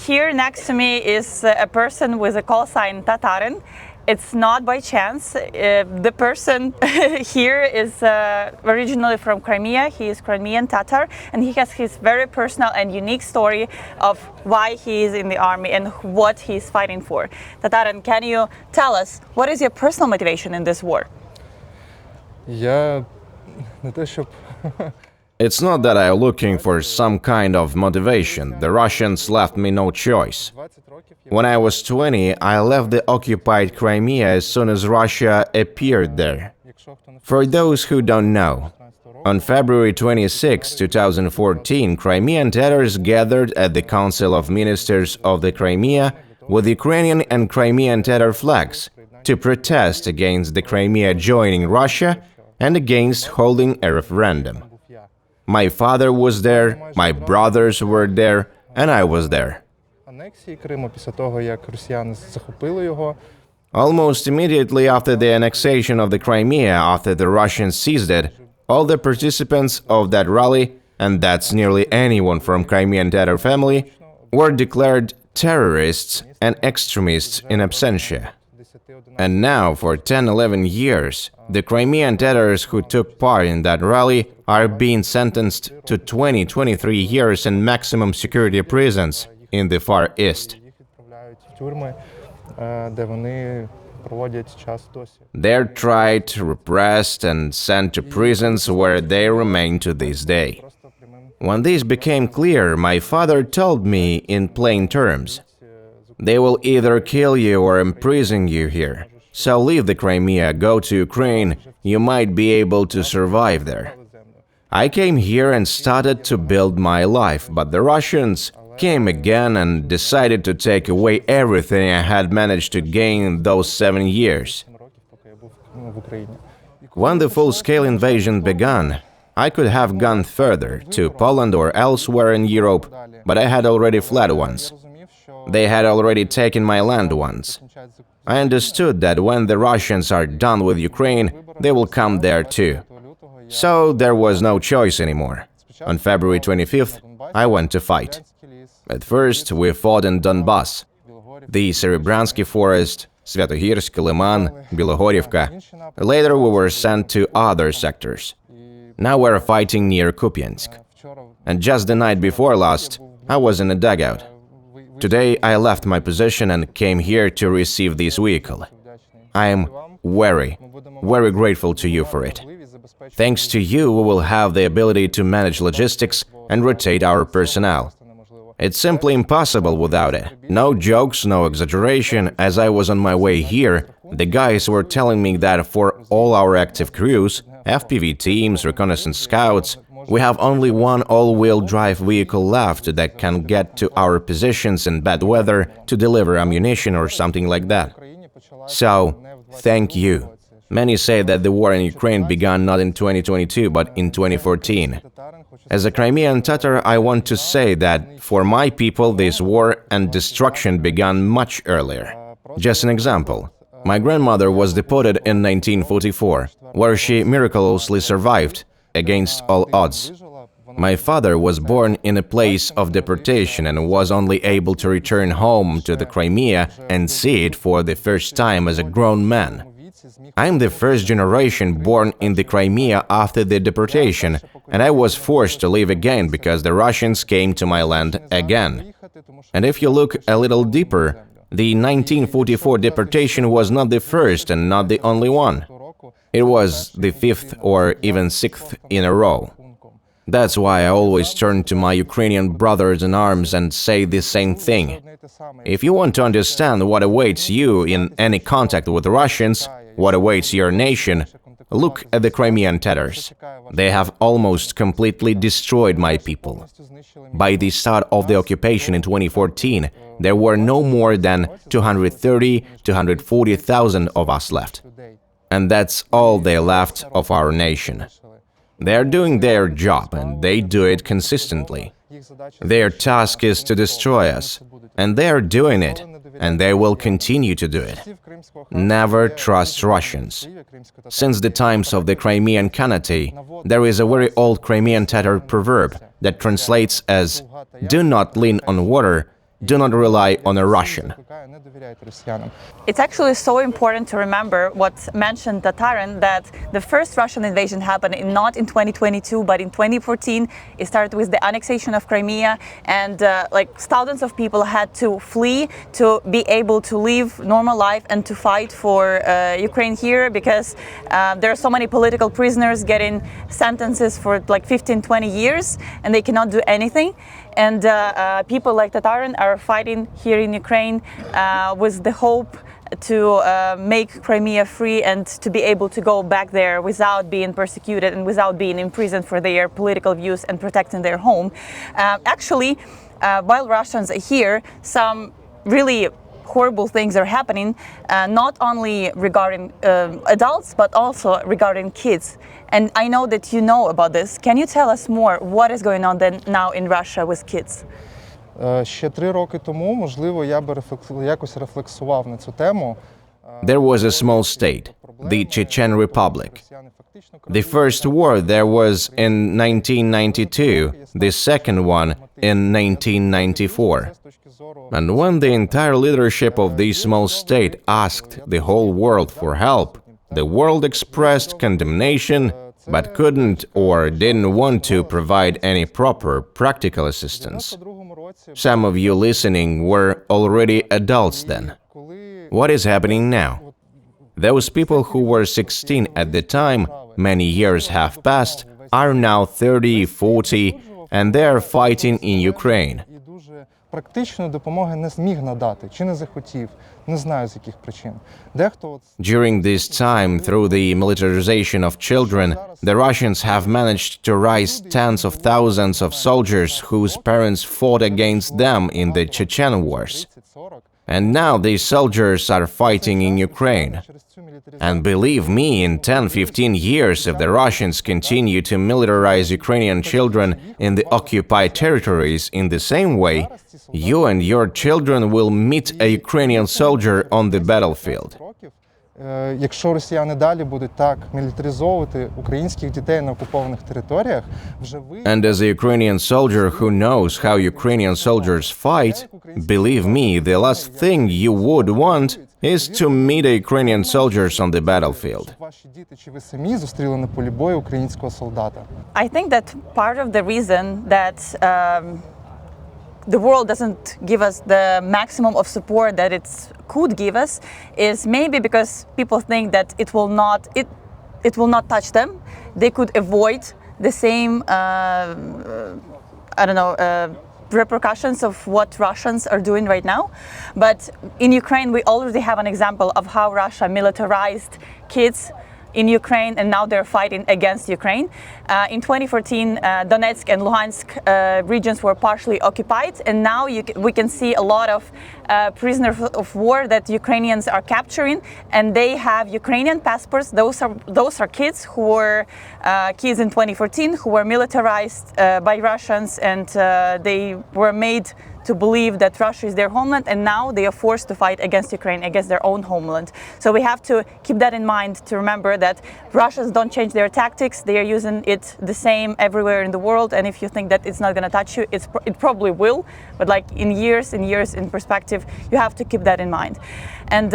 Here next to me is a person with a call sign Tatarin. It's not by chance. The person here is originally from Crimea. He is Crimean Tatar, and he has his very personal and unique story of why he is in the army and what he is fighting for. Tatarin, can you tell us what is your personal motivation in this war? It's not that I'm looking for some kind of motivation. The Russians left me no choice. When I was 20, I left the occupied Crimea as soon as Russia appeared there. For those who don't know, on February 26, 2014, Crimean Tatars gathered at the Council of Ministers of the Crimea with Ukrainian and Crimean Tatar flags to protest against the Crimea joining Russia and against holding a referendum. My father was there, my brothers were there, and I was there. Almost immediately after the annexation of the Crimea, after the Russians seized it, all the participants of that rally, and that's nearly anyone from Crimean Tatar family, were declared terrorists and extremists in absentia. And now, for 10-11 years, the Crimean Tatars who took part in that rally are being sentenced to 20-23 years in maximum security prisons in the Far East. They're tried, repressed, and sent to prisons where they remain to this day. When this became clear, my father told me in plain terms, "They will either kill you or imprison you here. So leave the Crimea, go to Ukraine, you might be able to survive there." I came here and started to build my life, but the Russians came again and decided to take away everything I had managed to gain those 7 years. When the full-scale invasion began, I could have gone further, to Poland or elsewhere in Europe, but I had already fled once. They had already taken my land once. I understood that when the Russians are done with Ukraine, they will come there too. So there was no choice anymore. On February 25th, I went to fight. At first, we fought in Donbass, the Serebransky Forest, Svятогірськ, Liman, Bilogorivka. Later, we were sent to other sectors. Now we're fighting near Kupiansk. And just the night before last, I was in a dugout. Today, I left my position and came here to receive this vehicle. I am very grateful to you for it. Thanks to you, we will have the ability to manage logistics and rotate our personnel. It's simply impossible without it. No jokes, no exaggeration. As I was on my way here, the guys were telling me that for all our active crews, FPV teams, reconnaissance scouts, we have only one all-wheel drive vehicle left that can get to our positions in bad weather to deliver ammunition or something like that. So, thank you. Many say that the war in Ukraine began not in 2022, but in 2014. As a Crimean Tatar, I want to say that for my people this war and destruction began much earlier. Just an example. My grandmother was deported in 1944, where she miraculously survived against all odds. My father was born in a place of deportation and was only able to return home to the Crimea and see it for the first time as a grown man. I'm the first generation born in the Crimea after the deportation, and I was forced to leave again because the Russians came to my land again. And if you look a little deeper, the 1944 deportation was not the first and not the only one. It was the 5th or even 6th in a row. That's why I always turn to my Ukrainian brothers in arms and say the same thing. If you want to understand what awaits you in any contact with the Russians, what awaits your nation, look at the Crimean Tatars. They have almost completely destroyed my people. By the start of the occupation in 2014, there were no more than 230,000–240,000 of us left. And that's all they left of our nation. They are doing their job, and they do it consistently. Their task is to destroy us, and they are doing it, and they will continue to do it. Never trust Russians. Since the times of the Crimean Khanate, there is a very old Crimean Tatar proverb that translates as "do not lean on water, Do not rely on a Russian. It's actually so important to remember what mentioned Tatarin, that the first Russian invasion happened not in 2022 but in 2014. It started with the annexation of Crimea, and thousands of people had to flee to be able to live normal life and to fight for Ukraine here, because there are so many political prisoners getting sentences for like 15-20 years and they cannot do anything. And people like Tatarin are fighting here in Ukraine with the hope to make Crimea free and to be able to go back there without being persecuted and without being imprisoned for their political views and protecting their home. Actually, while Russians are here, some really horrible things are happening, not only regarding adults, but also regarding kids. And I know that you know about this. Can you tell us more what is going on then now in Russia with kids? Ще 3 роки тому, можливо, я би якось рефлексував на цю тему. There was a small state, the Chechen Republic. The first war there was in 1992, the second one in 1994. And when the entire leadership of this small state asked the whole world for help, the world expressed condemnation, but couldn't or didn't want to provide any proper practical assistance. Some of you listening were already adults then. What is happening now? Those people who were 16 at the time, many years have passed, are now 30, 40, and they are fighting in Ukraine. Практичної допомоги не зміг надати, чи не захотів, не знаю з яких причин. During this time, through the militarization of children, the Russians have managed to raise tens of thousands of soldiers whose parents fought against them in the Chechen wars. And now these soldiers are fighting in Ukraine. And believe me, in 10-15 years, if the Russians continue to militarize Ukrainian children in the occupied territories in the same way, you and your children will meet a Ukrainian soldier on the battlefield. Якщо росіяни далі будуть так мілітаризовувати українських дітей на окупованих територіях, вже ви... And as a Ukrainian soldier who knows how Ukrainian soldiers fight, believe me, the last thing you would want is to meet Ukrainian soldiers on the battlefield. Ваші діти чи ви самі зустріли на полі бою українського солдата? I think that part of the reason that the world doesn't give us the maximum of support that it could give us is maybe because people think that it will not touch them. They could avoid the same repercussions of what Russians are doing right now. But in Ukraine we already have an example of how Russia militarized kids in Ukraine, and now they're fighting against Ukraine. In 2014, Donetsk and Luhansk regions were partially occupied, and now we can see a lot of prisoners of war that Ukrainians are capturing, and they have Ukrainian passports. Those are kids who were kids in 2014 who were militarized by Russians, and they were made to believe that Russia is their homeland, and now they are forced to fight against Ukraine, against their own homeland. So we have to keep that in mind, to remember that Russians don't change their tactics. They are using it the same everywhere in the world, and if you think that it's not going to touch you, it probably will, but like in years in perspective, you have to keep that in mind. And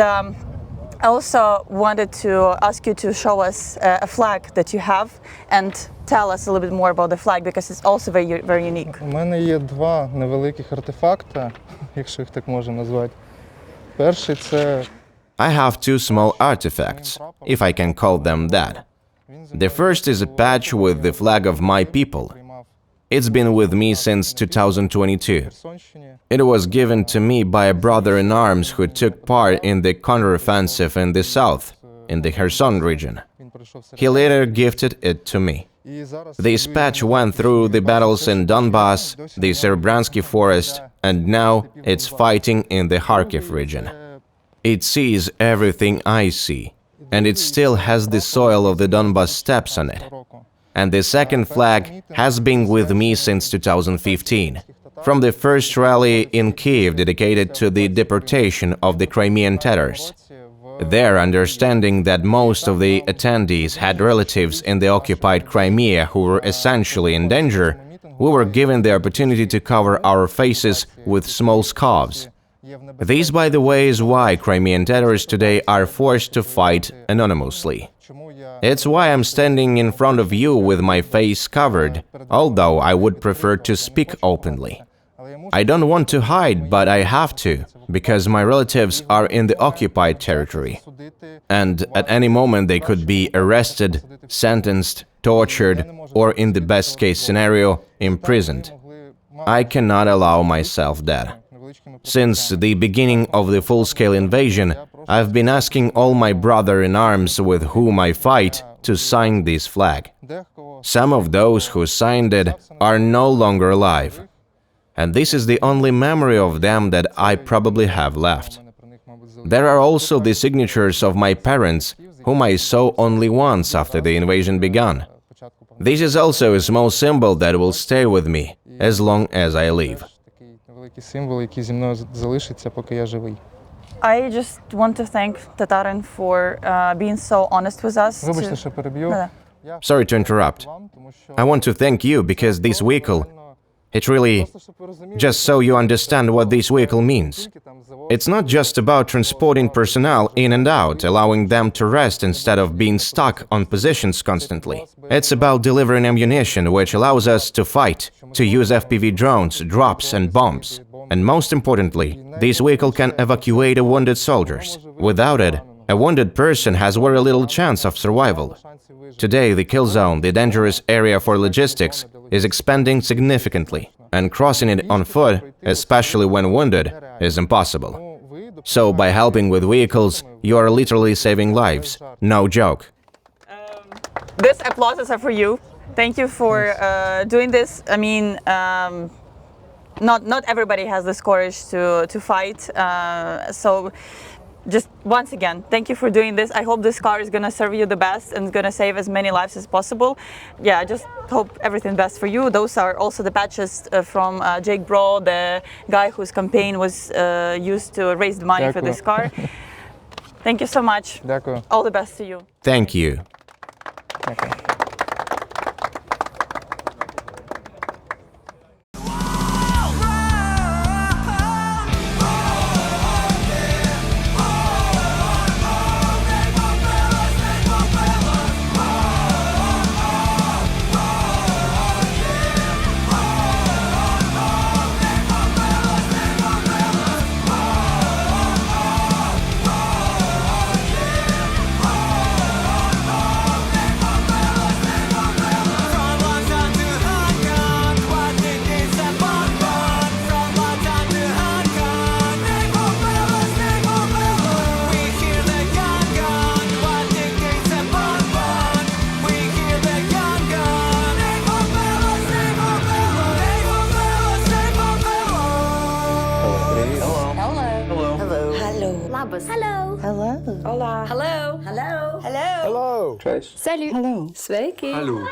I also wanted to ask you to show us a flag that you have and tell us a little bit more about the flag, because it's also very, very unique. У мене є два невеликих артефакти, якщо їх так можна назвати. Перший це... I have two small artifacts, if I can call them that. The first is a patch with the flag of my people. It's been with me since 2022. It was given to me by a brother-in-arms who took part in the counteroffensive in the south, in the Kherson region. He later gifted it to me. This patch went through the battles in Donbass, the Serebransky forest, and now it's fighting in the Kharkiv region. It sees everything I see, and it still has the soil of the Donbass steppes on it. And the second flag has been with me since 2015, from the first rally in Kyiv dedicated to the deportation of the Crimean Tatars. There, understanding that most of the attendees had relatives in the occupied Crimea who were essentially in danger, we were given the opportunity to cover our faces with small scarves. This, by the way, is why Crimean Tatars today are forced to fight anonymously. It's why I'm standing in front of you with my face covered, although I would prefer to speak openly. I don't want to hide, but I have to, because my relatives are in the occupied territory. And at any moment they could be arrested, sentenced, tortured, or in the best case scenario, imprisoned. I cannot allow myself that. Since the beginning of the full-scale invasion, I've been asking all my brother-in-arms with whom I fight to sign this flag. Some of those who signed it are no longer alive. And this is the only memory of them that I probably have left. There are also the signatures of my parents, whom I saw only once after the invasion began. This is also a small symbol that will stay with me as long as I live. I just want to thank Tatarin for being so honest with us. Вибачте, що переб'ю. Sorry to interrupt. I want to thank you because this vehicle, it really, just so you understand what this vehicle means. It's not just about transporting personnel in and out, allowing them to rest instead of being stuck on positions constantly. It's about delivering ammunition, which allows us to fight, to use FPV drones, drops and bombs. And most importantly, this vehicle can evacuate a wounded soldiers. Without it, a wounded person has very little chance of survival. Today, the kill zone, the dangerous area for logistics, is expanding significantly, and crossing it on foot, especially when wounded, is impossible. So, by helping with vehicles, you are literally saving lives. No joke. This applauses are for you. Thank you for doing this. I mean, not everybody has this courage to fight. So, just once again, thank you for doing this. I hope this car is going to serve you the best and is going to save as many lives as possible. Yeah, I just hope everything best for you. Those are also the patches from Jake Bro, the guy whose campaign was used to raise the money for this car. Thank you so much. Дякую. All the best to you. Thank you. Дякую. Hello. Hello. Hola. Hello. Hello. Hello. Cześć. Salut. Hello. Sveiki. Hallo.